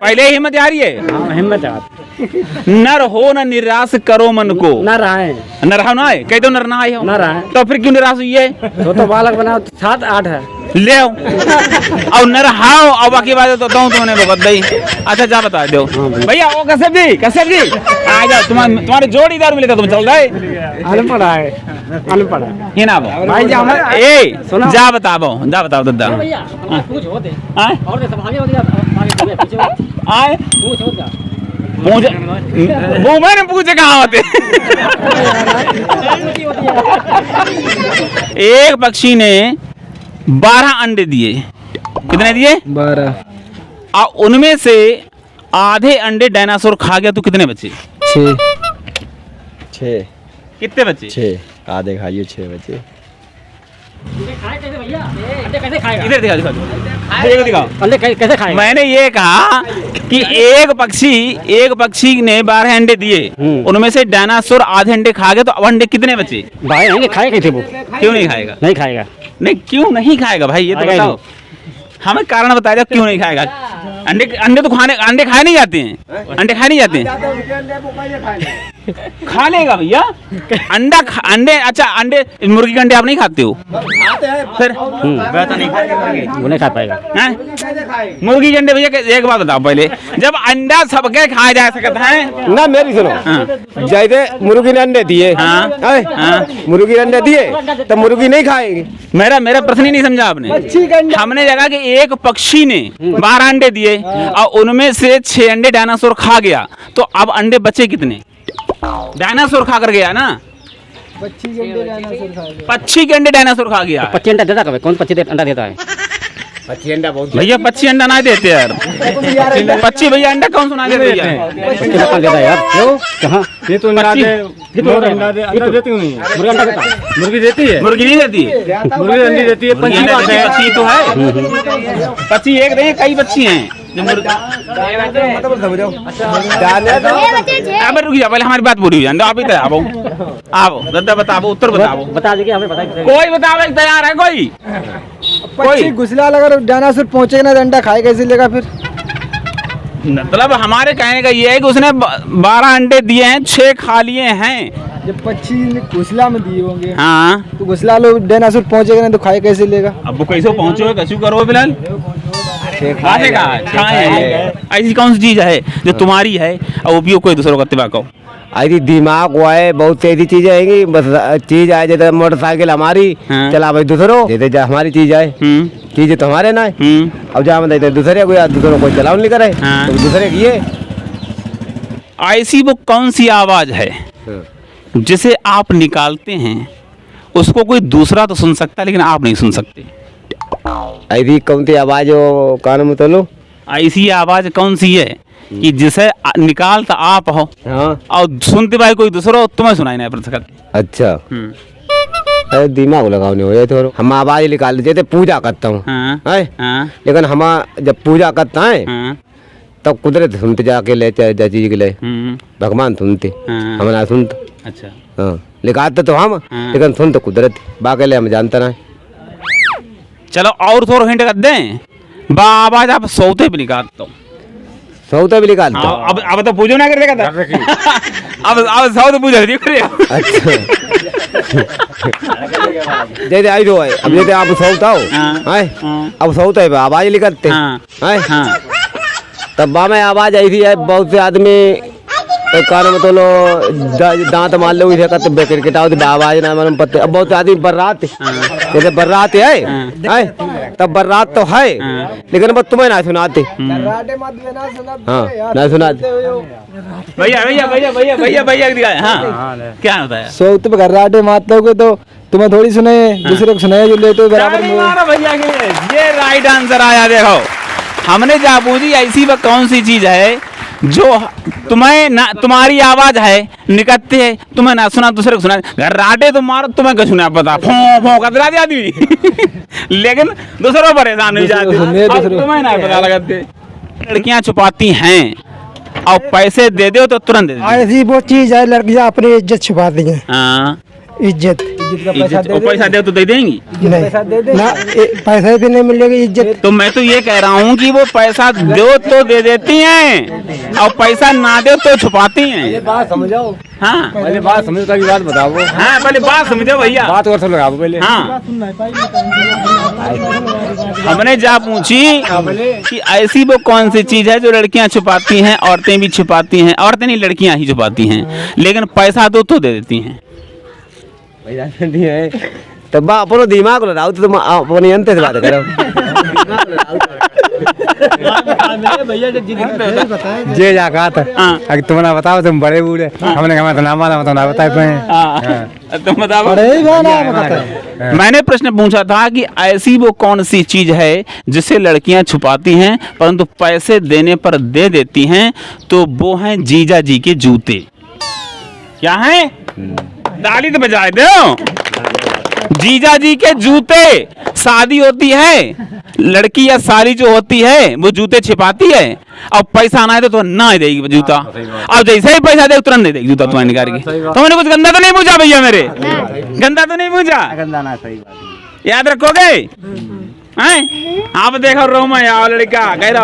पहले ही हिम्मत आ रही है। हाँ, हिम्मत है। नर हो न निराश करो मन को। न रहे नर हो ना है, कह दो नर ना आए हो। न रहे तो फिर क्यों निराश हुई है? तो बालक बनाओ 7-8 है। ले आओ और नर हाओ और बाकी बात तो दो तुमने बता दी। अच्छा जा बता दो भैया। वो कसब जी आ जाओ। तुम्हारे जोड़ीदार मिले तो तुम चल रहे। अनपढ़ है, अनपढ़ है। ये ना भाई जा ए जा बताओ दादा। भैया कुछ होते आए और सब आगे हो गया। आए कुछ होता पूछ वो मैंने पूछे कहाँ होते। एक पक्षी ने 12 अंडे दिए। कितने दिए? 12। और उनमें से आधे अंडे डायनासोर खा गया तो कितने बचे? 6। कितने बचे? 6 आधे खाइए 6 बचे। भैया अंडे कैसे खाएगा? इधर दिखाओ। अंडे कैसे खाएगा? मैंने ये कहा कि एक पक्षी ने 12 अंडे दिए, उनमें से डायनासोर आधे अंडे खा गए तो अब अंडे कितने बचे? भाई अंडे खाए कैसे वो? क्यों नहीं खाएगा? नहीं खाएगा। नहीं क्यों नहीं खाएगा भाई, ये तो बताओ। हमें कारण बता दो क्यों नहीं खाएगा। अंडे तो अंडे खाए नहीं जाते हैं। अंडे खाए नहीं जाते हैं। खा लेगा भैया अंडे। अच्छा अंडे मुर्गी के अंडे आप नहीं खाते हो? फिर वो नहीं खा पाएगा। मुर्गी के अंडे भैया एक बात बताओ पहले, जब अंडा सबके खाया जा सकता है ना मेरी सुनो। जैसे मुर्गी ने अंडे दिए, मुर्गी ने अंडे दिए तो मुर्गी नहीं खाएगी। मेरा प्रश्न ही नहीं समझा आपने। हमने जगह कि एक पक्षी ने 12 अंडे दिए और उनमें से 6 अंडे डायनासोर खा गया तो अब अंडे बचे कितने? डायनासोर खा कर गया ना। पक्षी के अंडे डायनासोर खा गया। पक्षी अंडा देता कभी? कौन पक्षी अंडा देता है? पक्षी अंडा बहुत भैया पक्षी अंडा ना देते यार। पक्षी भैया अंडा कौन सुना देते भैया? देता है यार। क्यों? कहाँ? ये तो अंडा देती नहीं। मुर्गा अंडा देता है? मुर्गी देती है। मुर्गी नहीं देती। मुर्गी अंडी देती है। पक्षी तो है। पक्षी एक नहीं कई पक्षी हैं। रुक जाओ पहले हमारी बात पूरी हो जाए। आप इधर आओ दादा बताओ उत्तर बताओ। बता दीजिए हमें बताइए। कोई बतावे तैयार है कोई? पक्षी घुसलाल अगर डायनासोर पहुंचेगा ना तो अंडा खाए कैसे लेगा फिर? मतलब हमारे कहने का ये है कि उसने 12 अंडे दिए हैं, 6 खा लिए हैं। जब पक्षी ने घुसला में दिए होंगे हाँ तो घुसला लो डायनासोर पहुंचेगा ना तो खाए कैसे लेगा? अब वो कैसे पहुंचे कशु करो फिलहाल ऐसी कौन सी चीज है जो तुम्हारी है और उपयोग कोई दूसरों का तिबा को? ऐसी दिमाग वो है बहुत ऐसी चीजें आएंगी। बस चीज आए जैसे मोटरसाइकिल हमारी चला भाई दूसरों जैसे हमारी चीज है। चीज तो हमारे ना है। अब जहाँ बताते दूसरे को या दूसरों को चलाओ नहीं करे तो दूसरे की है। ऐसी वो कौन सी आवाज है जिसे आप निकालते हैं उसको कोई दूसरा तो सुन सकता है लेकिन आप नहीं सुन सकते? ऐसी कौन सी आवाज हो कान में तो लो? ऐसी आवाज कौन सी है कि जिसे निकालता आप हो और सुनते भाई कोई दूसरा तुम्हें सुनाई नहीं पड़ सकता? अच्छा अरे दिमाग लगाओ नहीं हो तो हम आवाज निकाल जैसे पूजा करता हूँ लेकिन हम जब पूजा करता है तब कुदरत सुनते जाके ले चीज के लिए भगवान सुनते हम ना सुनते। अच्छा हाँ निकालते तो हम लेकिन सुनते कुदरत बाकी ले हम जानते ना। चलो और थोड़ा हिंट कर दें। आवाज आप सौते पे निकालता हूँ। सौते भी निकालते अब तो पूजो ना कर देगा अब सौते पूजा अच्छा जैसे आई तो है अब जैसे आप सौता हो अब सौते पे आवाज निकलते तब बा में आवाज ऐसी है। बहुत से आदमी कान में तो लो दांत मार लो इसे करते क्रिकेट आवाज ना मालूम पत्ते। अब बहुत आदमी बर्रात जैसे बर्रात है तब बर्रात तो है लेकिन बस तुम्हें ना सुनाते। हाँ ना सुनाते भैया भैया भैया भैया भैया भैया हाँ क्या होता है? सो तुम गर्राटे मारते हो तो तुम्हें थोड़ी सुने दूसरे को सुनाए जो लेते हो बराबर भैया के लिए ये राइट आंसर आया। देखो हमने जा पूछी ऐसी वह कौन सी चीज है जो तुम्हें ना तुम्हारी आवाज है निकलती है तुम्हें ना सुना दूसरे को सुना। गर्राटे तो मारो तुम्हें कुछ ना पता फो कतरा दिया लेकिन दूसरों परेशान हो जाते तुम्हें ना पता लगाते। लड़कियां छुपाती हैं और पैसे दे दो तो तुरंत दे दो। ऐसी वो चीज है लड़कियां अपनी इज्जत छुपाती हैं। इज्जत इज्जत और पैसा दे तो दे देंगी। ना पैसा भी नहीं मिलेगी इज्जत। तो मैं तो ये कह रहा हूँ कि वो पैसा दो तो दे देती हैं और पैसा ना दो तो छुपाती हैं। बात समझाओ। हाँ पहले बात समझो तभी बात बताओ। हाँ पहले बात समझो भैया। बात और सब लगाओ पहले। हाँ हमने जा पूछी कि ऐसी वो कौन सी चीज है जो लड़कियां छुपाती हैं, औरतें भी छुपाती हैं, औरतें नहीं लड़कियां ही छुपाती हैं, लेकिन पैसा दो तो दे देती हैं। तो बा अपनो दिमाग लगाओ तो तुम अपनी अंत से बात करो। जे जा कहा था अगर तुमने बताओ तुम बड़े बूढ़े, हमने कहा तो नाम वाला ना बता पाए। तुम बताओ। मैंने प्रश्न पूछा था कि ऐसी वो कौन सी चीज है जिसे लड़कियां छुपाती हैं परंतु पैसे देने पर दे देती हैं, तो वो हैं जीजा जी के जूते। क्या है? ताली तो बजाए दो। जीजा जी के जूते। शादी होती है, लड़की या साली जो होती है वो जूते छिपाती है, अब पैसा आना है तो ना ही देगी जूता, अब जैसे ही पैसा दे तुरंत दे देगी जूता तुम्हें निकाल के। तो मैंने कुछ गंदा तो नहीं पूछा भैया मेरे? गंदा तो नहीं पूछा? गंदा ना, सही बात। याद रखोगे? हैं? आप देखो रोमा यार लड़का कह रहा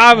आप